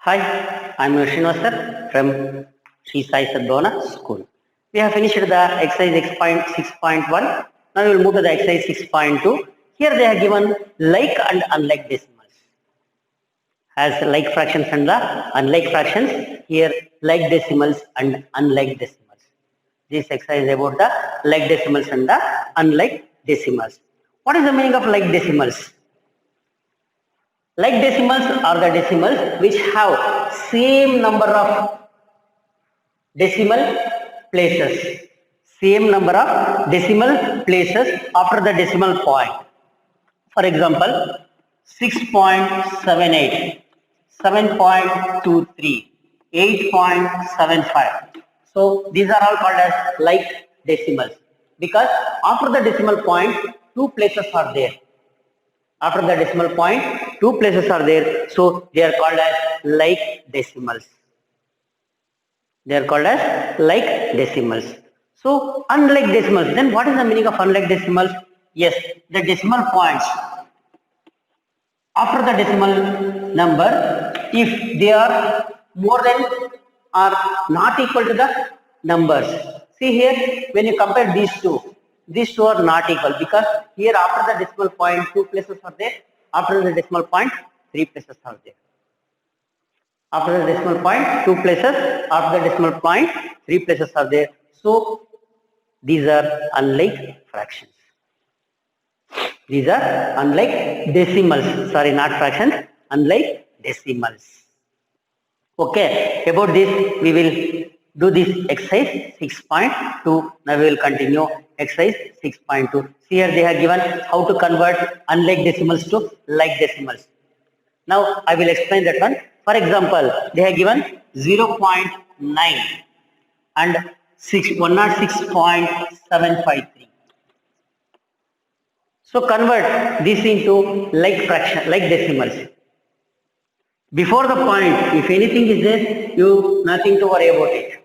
Hi, I'm Srinivasar from Sri Sai Sadbhavana School. We have finished the exercise 6.1. Now we will move to the exercise 6.2. Here they have given like and unlike decimals. As like fractions and the unlike fractions, here like decimals and unlike decimals. This exercise is about the like decimals and the unlike decimals. What is the meaning of like decimals? Like decimals are the decimals which have same number of decimal places. Same number of decimal places after the decimal point. For example, 6.78, 7.23, 8.75. So these are all called as like decimals because after the decimal point, two places are there. After the decimal point, two places are there, so they are called as like decimals. They are called as like decimals. So unlike decimals, then what is the meaning of unlike decimals? Yes, the decimal points after the decimal number, if they are more than or not equal to the numbers. See here, when you compare these two are not equal because here after the decimal point, two places are there. After the decimal point, three places are there. After the decimal point, two places. After the decimal point, three places are there. So these are unlike fractions. These are unlike decimals. Sorry, not fractions. Unlike decimals. Okay. About this, we will do this exercise 6.2. Now we will continue exercise 6.2. See here they have given how to convert unlike decimals to like decimals. Now I will explain that one. For example, they have given 0.9 and 106.753. So convert this into like fraction, like decimals. Before the point, if anything is there, you nothing to worry about it.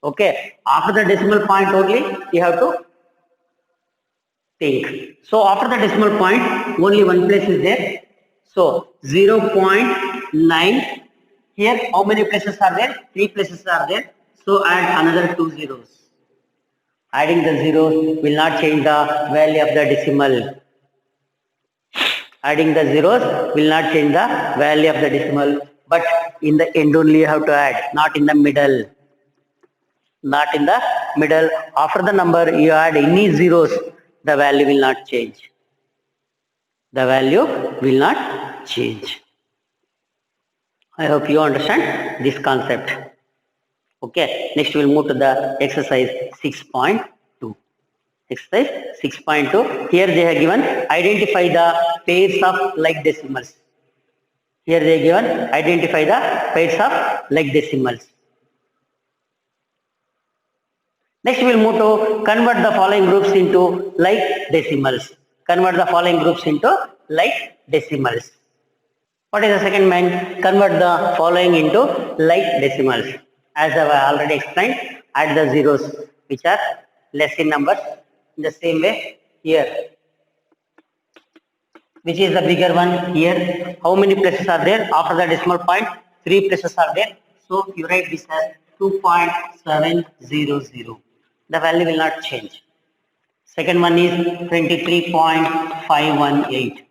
Okay. After the decimal point only, you have to think. So after the decimal point, only one place is there. So 0.9. Here, how many places are there? Three places are there. So add another two zeros. Adding the zeros will not change the value of the decimal. Adding the zeros will not change the value of the decimal, but in the end only you have to add, not in the middle. Not in the middle. After the number you add any zeros, the value will not change. The value will not change. I hope you understand this concept. Okay, next we will move to the exercise 6.2. Exercise 6.2. Here they have given identify the pairs of like decimals. Here they have given identify the pairs of like decimals. Next we will move to convert the following groups into like decimals. Convert the following groups into like decimals. What is the second main? Convert the following into like decimals. As I have already explained, add the zeros which are less in numbers. In the same way here, which is the bigger one here. How many places are there? After the decimal point, three places are there. So you write this as 2.700. The value will not change. Second one is 23.518.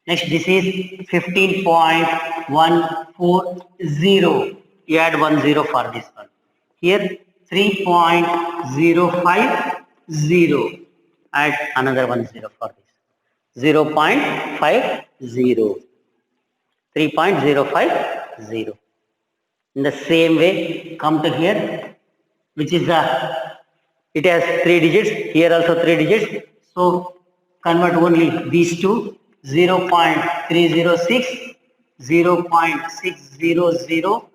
Next, this is 15.140. You add 10 for this one. Here 3.050. Add another 10 for this. 0.50. 3.050. In the same way, come to here, which is it has 3 digits. Here also 3 digits. So convert only these two. 0.306, 0.600,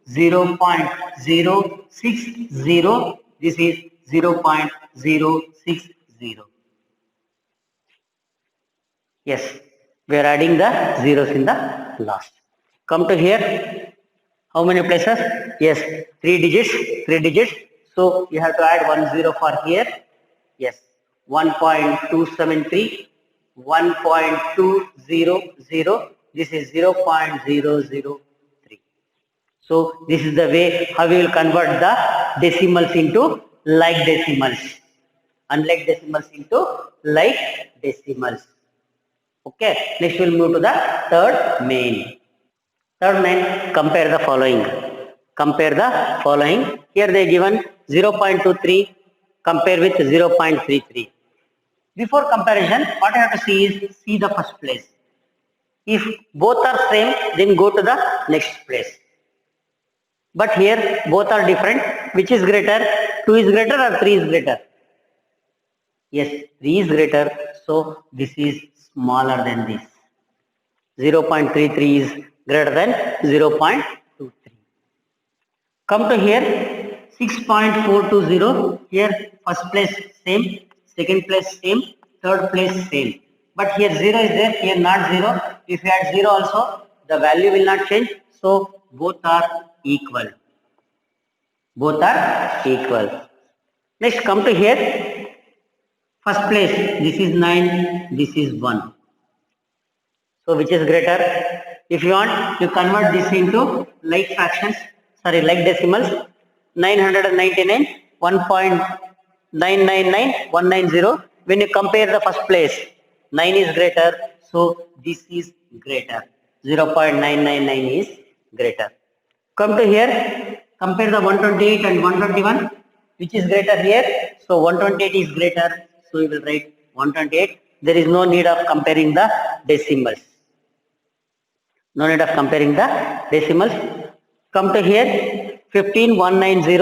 0.060. This is 0.060. Yes, we are adding the zeros in the last. Come to here. How many places? Yes, 3 digits. 3 digits. So you have to add 10 for here. Yes, 1.273. 1.200. This is 0.003. So this is the way how we will convert the decimals into like decimals, unlike decimals into like decimals. Okay, next we'll move to the third main. Third main, compare the following. Compare the following. Here they given 0.23 compare with 0.33. Before comparison, what I have to see is see the first place. If both are same, then go to the next place. But here both are different. Which is greater? 2 is greater or 3 is greater? Yes, 3 is greater. So this is smaller than this. 0.33 is greater than 0.23. Come to here 6.420. Here first place same, second place same, third place same. But here 0 is there, here not 0. If you add 0 also, the value will not change. So both are equal. Both are equal. Next come to here. First place, this is 9, this is 1. So which is greater? If you want, you convert this into like fractions, like decimals. 999, 1.999190. When you compare the first place, 9 is greater, so this is greater. 0.999 is greater. Come to here, compare the 128 and 121. Which is greater here? So 128 is greater, so we will write 128. There is no need of comparing the decimals. No need of comparing the decimals. Come to here, 15190,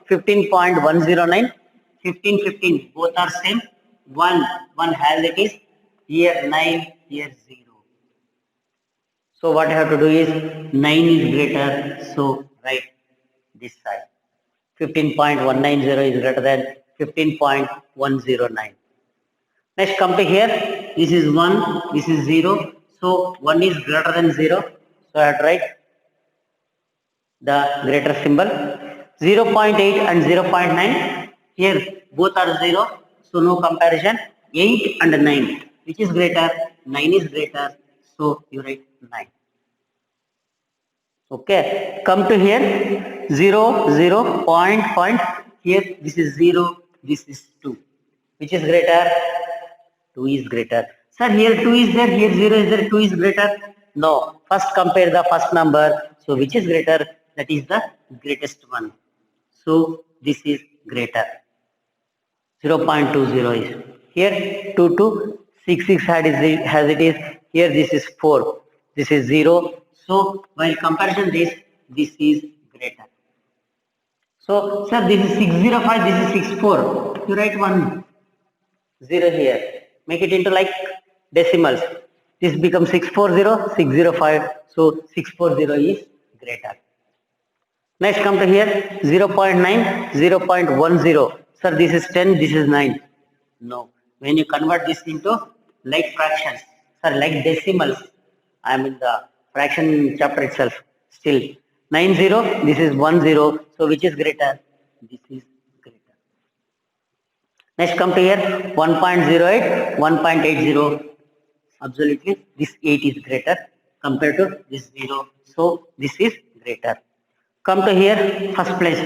15.109, 1515, both are same. 1 has it is, here 9, here 0. So what I have to do is 9 is greater, so write this side. 15.190 is greater than 15.109. Next come to here, this is 1, this is 0. So 1 is greater than 0. So I have to write the greater symbol. 0.8 and 0.9. Here both are 0. So no comparison. 8 and 9. Which is greater? 9 is greater. So you write 9. Okay. Come to here. 0, 0, point. Here this is 0. This is 2. Which is greater? 2 is greater. Sir, here 2 is there, here 0 is there, 2 is greater. No, first compare the first number. So which is greater? That is the greatest one. So this is greater. 0.20 is. Here 2, 2, 6, 6 has it is. Here this is 4. This is 0. So while comparison this is greater. So sir, this is 605, this is 64. You write 1 0 here. Make it into like decimals. This becomes 640, 605. So 640 is greater. Next come to here 0.9, 0.10. Sir, this is 10, this is 9. No. When you convert this into like fractions, sir, like decimals, I am in the fraction chapter itself. Still 90, this is 10. So which is greater? This is greater. Next come to here 1.08, 1.80. Absolutely, this 8 is greater compared to this 0. So this is greater. Come to here, first place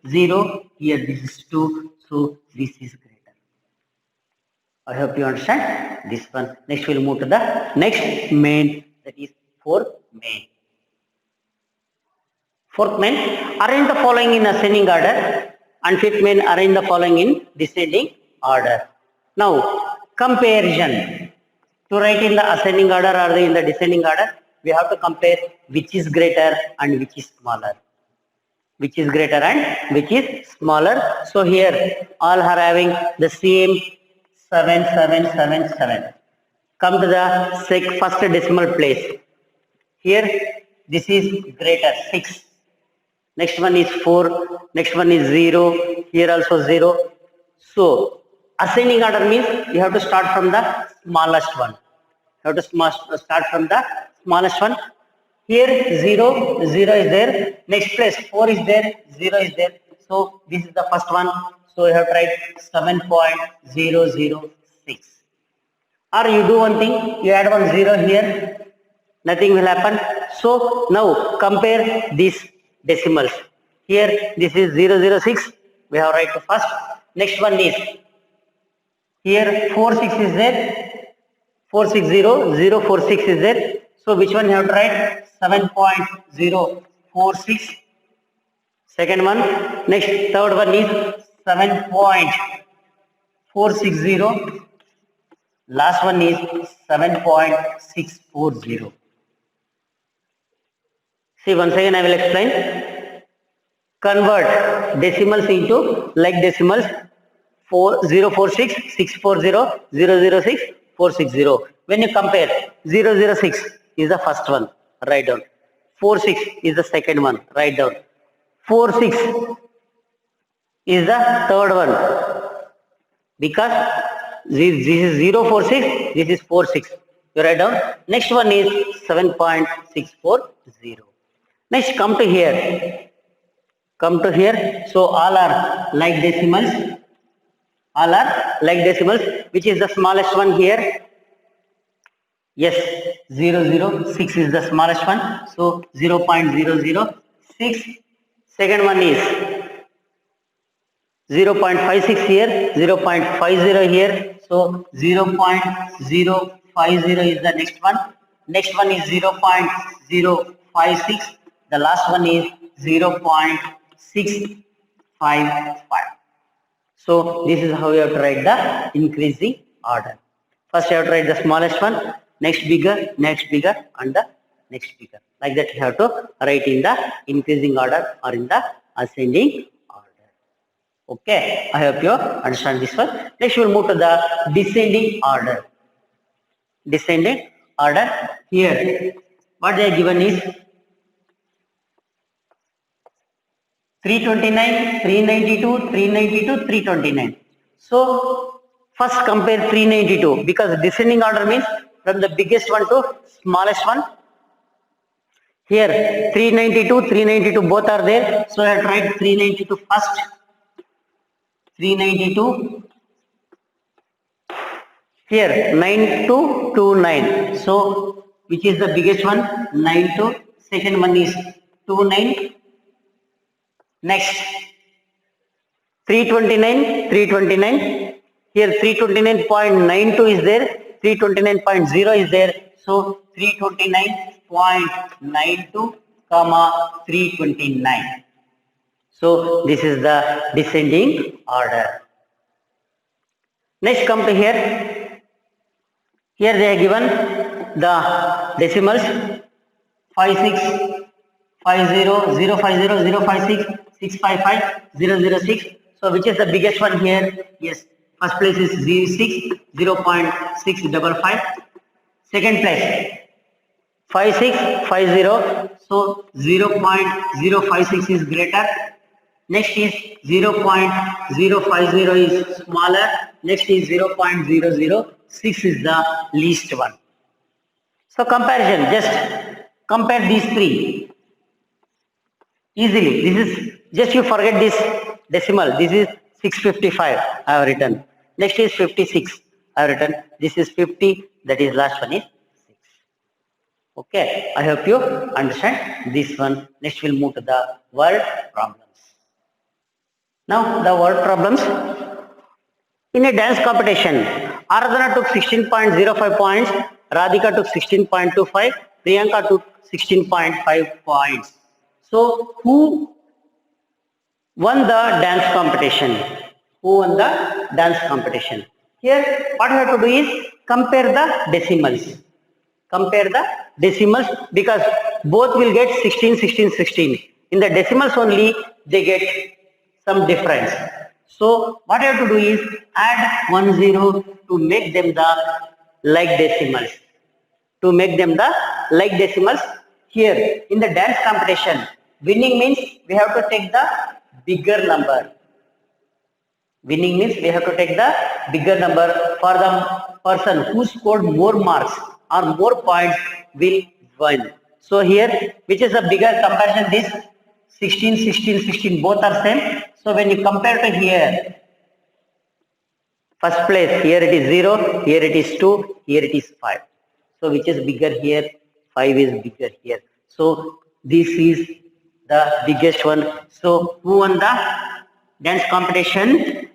0. Here this is 2. So this is greater. I hope you understand this one. Next we'll move to the next main, that is fourth main. Fourth main, arrange the following in ascending order, and fifth main, arrange the following in descending order. Now, comparison. To write in the ascending order or in the descending order, we have to compare which is greater and which is smaller. Which is greater and which is smaller. So here, all are having the same 7, 7, 7, 7. Come to the first decimal place. Here, this is greater, 6. Next one is 4. Next one is 0. Here also 0. So, ascending order means you have to start from the smallest one. You have to start from the smallest one. Here 0, 0 is there. Next place 4 is there, 0 is there. So this is the first one. So you have to write 7.006. Or you do one thing, you add 1 0 here. Nothing will happen. So now compare this decimals. Here this is 006. We have write to first. Next one is here 46 is there. 460 046 is there. So which one you have to write? 7.046. Second one. Next third one is 7.460. Last one is 7.640. See, once again I will explain. Convert decimals into like decimals. 046 640 006 460. When you compare, 006 is the first one, write down. 46 is the second one, write down. 46 is the third one, because this is 046, this is 46. You write down. Next one is 7.640. Next, come to here. Come to here. So all are like decimals. All are like decimals. Which is the smallest one here? Yes, 006 is the smallest one. So 0.006. Second one is 0.56 here, 0.50 here. So 0.050 is the next one. Next one is 0.056. The last one is 0.655. So this is how you have to write the increasing order. First you have to write the smallest one, next bigger, and the next bigger. Like that you have to write in the increasing order or in the ascending order. Okay, I hope you understand this one. Next we will move to the descending order. Descending order. Here, what they are given is 329, 392, 392, 329. So first compare 392, because descending order means from the biggest one to smallest one. Here 392, 392 both are there. So I have to write 392 first. 392. Here 9229. So which is the biggest one? 92. Second one is 29. Next 329, 329. Here 329.92 is there. 329.0 is there. So 329.92 comma 329. So this is the descending order. Next come to here. Here they are given the decimals 56, 50, 050, 056, 655, 006. So which is the biggest one here? Yes, first place is 06, 0.655. Second place 5650. So 0.056 is greater. Next is 0.050 is smaller. Next is 0.006 is the least one. So comparison, just compare these three easily. This is just, you forget this decimal. This is 655 I have written. Next is 56 I have written. This is 50. That is last one is 6. Okay, I hope you understand this one. Next we'll move to the word problems. Now the word problems. In a dance competition, Aradhana took 16.05 points, Radhika took 16.25, Priyanka took 16.5 points. So who won the dance competition? Who won the dance competition? Here what we have to do is compare the decimals. Compare the decimals, because both will get 16, 16, 16. In the decimals only they get some difference. So what you have to do is add 1 0 to make them the like decimals. To make them the like decimals. Here in the dance competition, winning means we have to take the bigger number. Winning means we have to take the bigger number. For the person who scored more marks or more points will win. So here, which is a bigger comparison? This 16, 16, 16 both are same. So when you compare to here, first place, here it is 0, here it is 2, here it is 5. So which is bigger here? 5 is bigger here. So this is the biggest one. So who won the dance competition?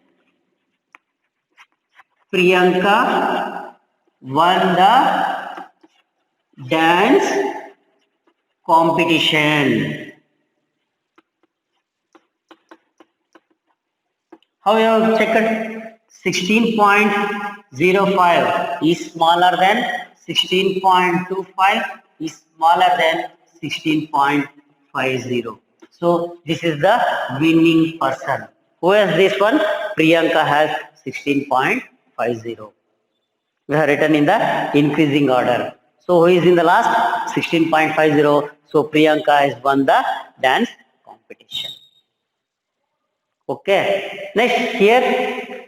Priyanka won the dance competition. How you have checked? 16.05 is smaller than 16.25 is smaller than 16.50. So this is the winning person. Who has this one? Priyanka has 16.50. We have written in the increasing order. So who is in the last? 16.50. So Priyanka has won the dance competition. Okay. Next here,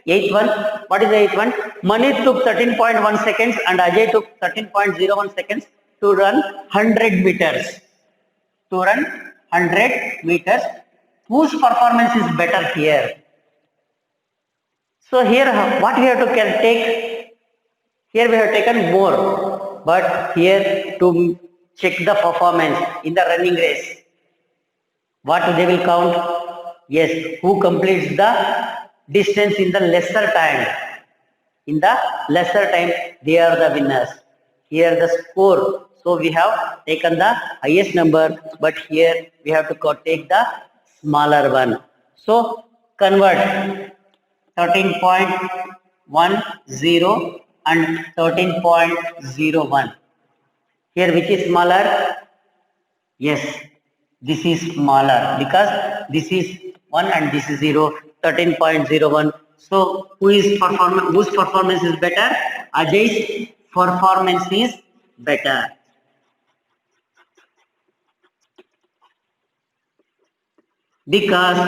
eighth one. What is the eighth one? Manit took 13.1 seconds and Ajay took 13.01 seconds to run 100 meters. To run 100 meters. Whose performance is better here? So here, what we have to take? Here we have taken more, but here to check the performance in the running race. What they will count? Yes, who completes the distance in the lesser time. In the lesser time, they are the winners. Here the score. So we have taken the highest number, but here we have to take the smaller one. So convert 13.10 and 13.01. Here which is smaller? Yes, this is smaller because this is 1 and this is 0, 13.01. So whose performance is better? Ajay's performance is better. Because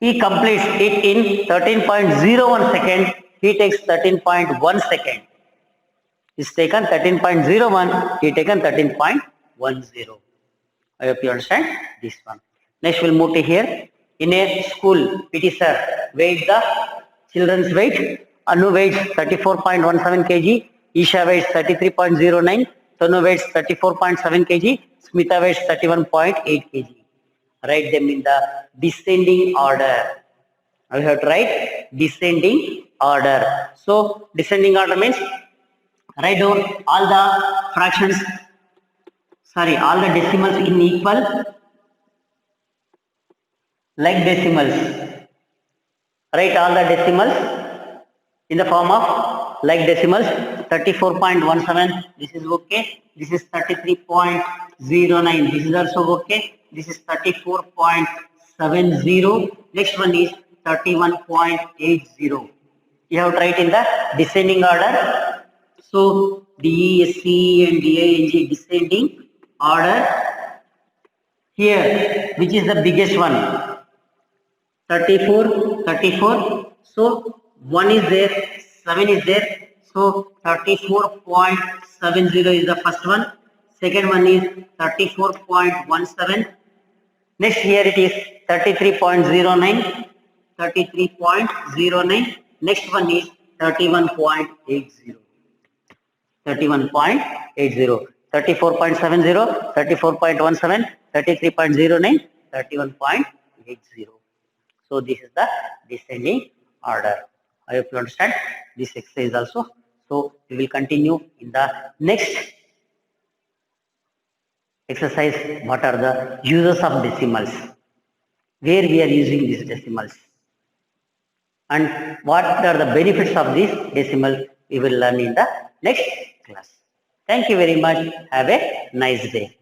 he completes it in 13.01 second, he takes 13.1 second. He's taken 13.01, he taken 13.10. I hope you understand this one. Next we'll move to here. In a school, PT sir weighed the children's weight. Anu weighs 34.17 kg, Isha weighs 33.09, Tanu weighs 34.7 kg, Smita weighs 31.8 kg. Write them in the descending order. I have to write descending order. So descending order means write down all the fractions, all the decimals in equal like decimals. Write all the decimals in the form of like decimals. 34.17, this is okay. This is 33.09, this is also okay. This is 34.70. Next one is 31.80. You have to write in the descending order. So DESC and DING descending order. Here, which is the biggest one? 34. So 1 is there, 7 is there. So 34.70 is the first one. Second one is 34.17. Next here it is 33.09. 33.09. Next one is 31.80. 31.80. 34.70, 34.17, 33.09, 31.80. So this is the descending order. I hope you understand this exercise also. So we will continue in the next exercise. What are the uses of decimals? Where we are using these decimals? And what are the benefits of these decimals? We will learn in the next class. Thank you very much. Have a nice day.